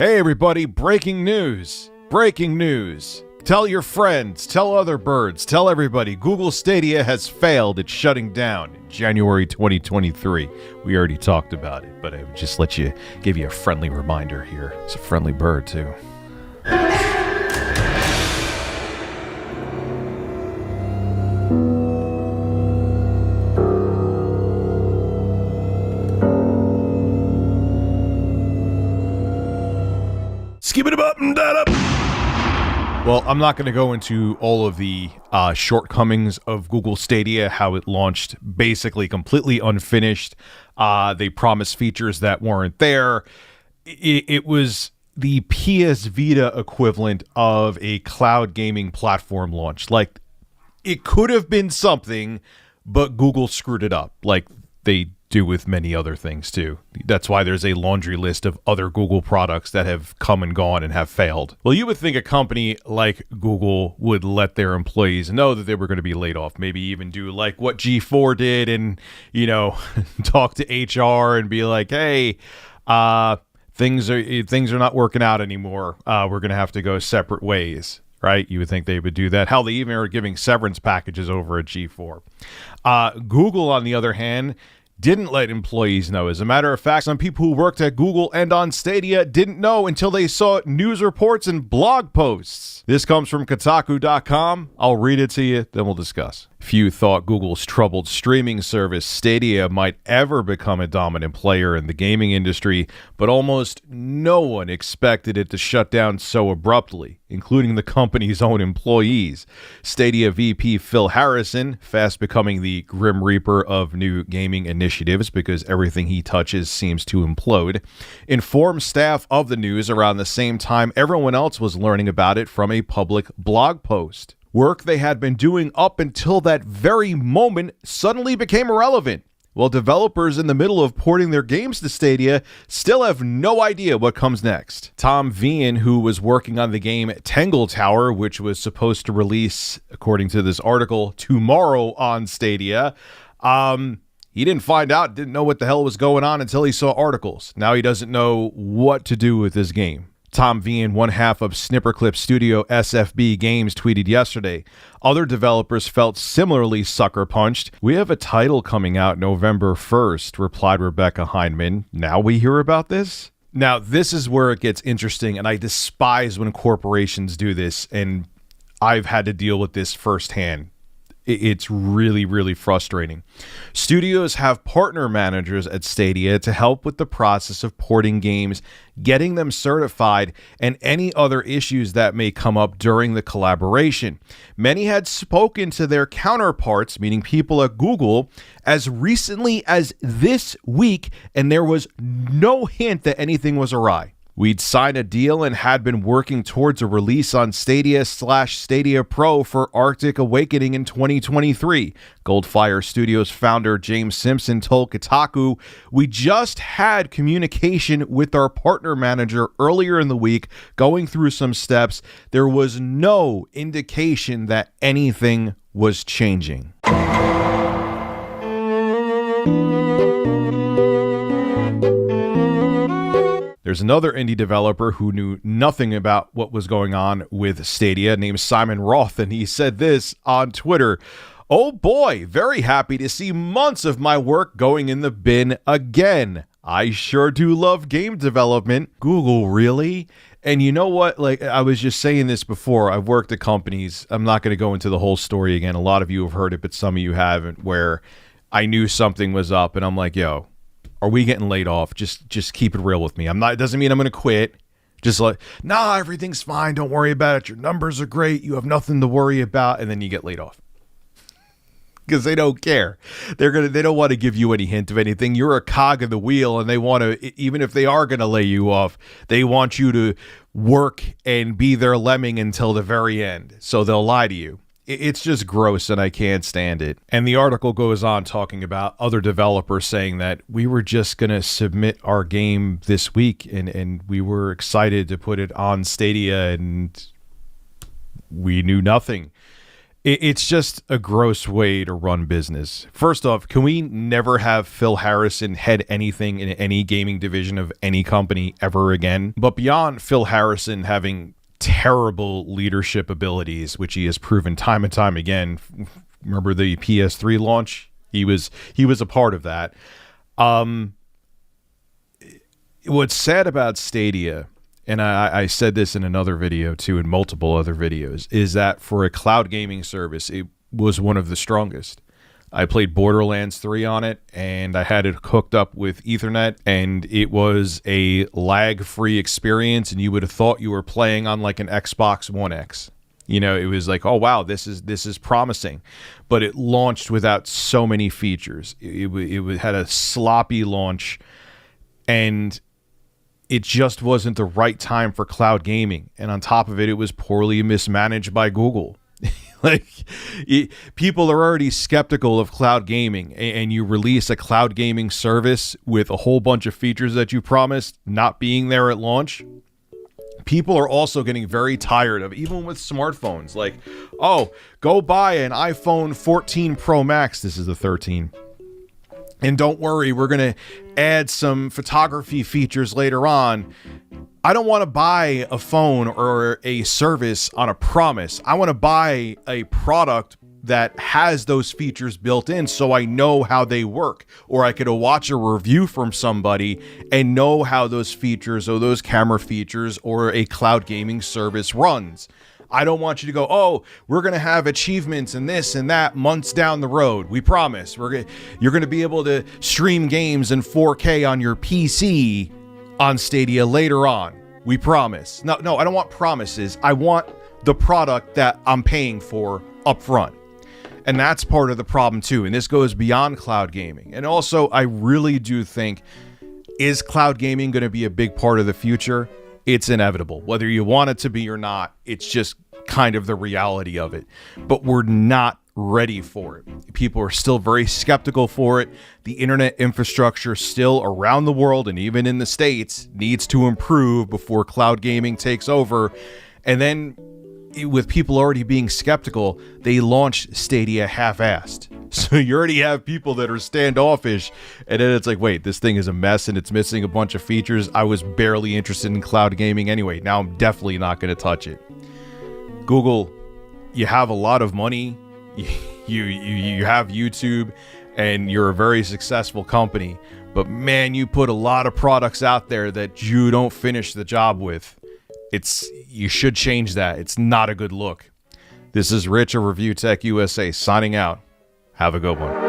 Hey everybody, breaking news. Breaking news. Tell your friends, tell other birds, tell everybody. Google Stadia has failed at shutting down in January 2023. We already talked about it, but I would just give you a friendly reminder here. It's a friendly bird too. Skip it up and that up. Well, I'm not going to go into all of the shortcomings of Google Stadia, how it launched basically completely unfinished. They promised features that weren't there. It was the PS Vita equivalent of a cloud gaming platform launch. Like, it could have been something, but Google screwed it up, like they do with many other things too. That's why there's a laundry list of other Google products that have come and gone and have failed. Well, you would think a company like Google would let their employees know that they were going to be laid off, maybe even do like what G4 did and, talk to HR and be like, hey, things are not working out anymore. We're going to have to go separate ways. Right? You would think they would do that. Hell, they even are giving severance packages over at G4. Google, on the other hand, didn't let employees know. As a matter of fact, some people who worked at Google and on Stadia didn't know until they saw news reports and blog posts. This comes from Kotaku.com. I'll read it to you, then we'll discuss. Few thought Google's troubled streaming service Stadia might ever become a dominant player in the gaming industry, but almost no one expected it to shut down so abruptly, including the company's own employees. Stadia VP Phil Harrison, fast becoming the Grim Reaper of new gaming initiatives because everything he touches seems to implode, informed staff of the news around the same time everyone else was learning about it from a public blog post. Work they had been doing up until that very moment suddenly became irrelevant, while developers in the middle of porting their games to Stadia still have no idea what comes next. Tom Vian, who was working on the game Tangle Tower, which was supposed to release, according to this article, tomorrow on Stadia, he didn't know what the hell was going on until he saw articles. Now he doesn't know what to do with this game. Tom Vian, one half of Snipperclip studio SFB Games, tweeted yesterday, other developers felt similarly sucker punched. We have a title coming out November 1st, replied Rebecca Heineman. Now we hear about this? Now, this is where it gets interesting, and I despise when corporations do this, and I've had to deal with this firsthand. It's really, really frustrating. Studios have partner managers at Stadia to help with the process of porting games, getting them certified, and any other issues that may come up during the collaboration. Many had spoken to their counterparts, meaning people at Google, as recently as this week, and there was no hint that anything was awry. We'd signed a deal and had been working towards a release on Stadia/Stadia Pro for Arctic Awakening in 2023. Goldfire Studios founder James Simpson told Kotaku, we just had communication with our partner manager earlier in the week, going through some steps. There was no indication that anything was changing. There's another indie developer who knew nothing about what was going on with Stadia named Simon Roth, and he said this on Twitter. Oh boy, very happy to see months of my work going in the bin again. I sure do love game development. Google, really? And you know what? Like, I was just saying this before. I've worked at companies. I'm not going to go into the whole story again. A lot of you have heard it, but some of you haven't, where I knew something was up and I'm like, yo, are we getting laid off? Just keep it real with me. It doesn't mean I'm going to quit. Just like, nah, everything's fine. Don't worry about it. Your numbers are great. You have nothing to worry about. And then you get laid off. Because they don't care. They don't want to give you any hint of anything. You're a cog in the wheel, and they want to, even if they are going to lay you off, they want you to work and be their lemming until the very end. So they'll lie to you. It's just gross, and I can't stand it. And the article goes on talking about other developers saying that we were just going to submit our game this week, and we were excited to put it on Stadia, and we knew nothing. It's just a gross way to run business. First off, can we never have Phil Harrison head anything in any gaming division of any company ever again? But beyond Phil Harrison having terrible leadership abilities, which he has proven time and time again. Remember the PS3 launch? He was a part of that. What's sad about Stadia, and I said this in another video too, in multiple other videos, is that for a cloud gaming service, it was one of the strongest. I played Borderlands 3 on it, and I had it hooked up with Ethernet, and it was a lag-free experience, and you would have thought you were playing on like an Xbox One X. You know, it was like, oh wow, this is promising, but it launched without so many features. It had a sloppy launch, and it just wasn't the right time for cloud gaming. And on top of it, it was poorly mismanaged by Google. Like, people are already skeptical of cloud gaming, and you release a cloud gaming service with a whole bunch of features that you promised not being there at launch. People are also getting very tired of, even with smartphones, like, oh, go buy an iPhone 14 Pro Max. This is the 13. And don't worry, we're going to add some photography features later on. I don't want to buy a phone or a service on a promise. I want to buy a product that has those features built in so I know how they work. Or I could watch a review from somebody and know how those features or those camera features or a cloud gaming service runs. I don't want you to go, oh, we're going to have achievements and this and that months down the road. We promise. You're going to be able to stream games in 4K on your PC on Stadia later on. We promise. No, I don't want promises. I want the product that I'm paying for up front. And that's part of the problem too. And this goes beyond cloud gaming. And also, I really do think, is cloud gaming going to be a big part of the future? It's inevitable. Whether you want it to be or not, it's just kind of the reality of it. But we're not ready for it. People are still very skeptical for it. The internet infrastructure still around the world and even in the States needs to improve before cloud gaming takes over. And then with people already being skeptical, they launch Stadia half-assed. So you already have people that are standoffish, and then it's like, wait, this thing is a mess and it's missing a bunch of features. I was barely interested in cloud gaming anyway. Now I'm definitely not going to touch it. Google, you have a lot of money. You have YouTube, and you're a very successful company. But man, you put a lot of products out there that you don't finish the job with. You should change that. It's not a good look. This is Rich of Review Tech USA signing out. Have a good one.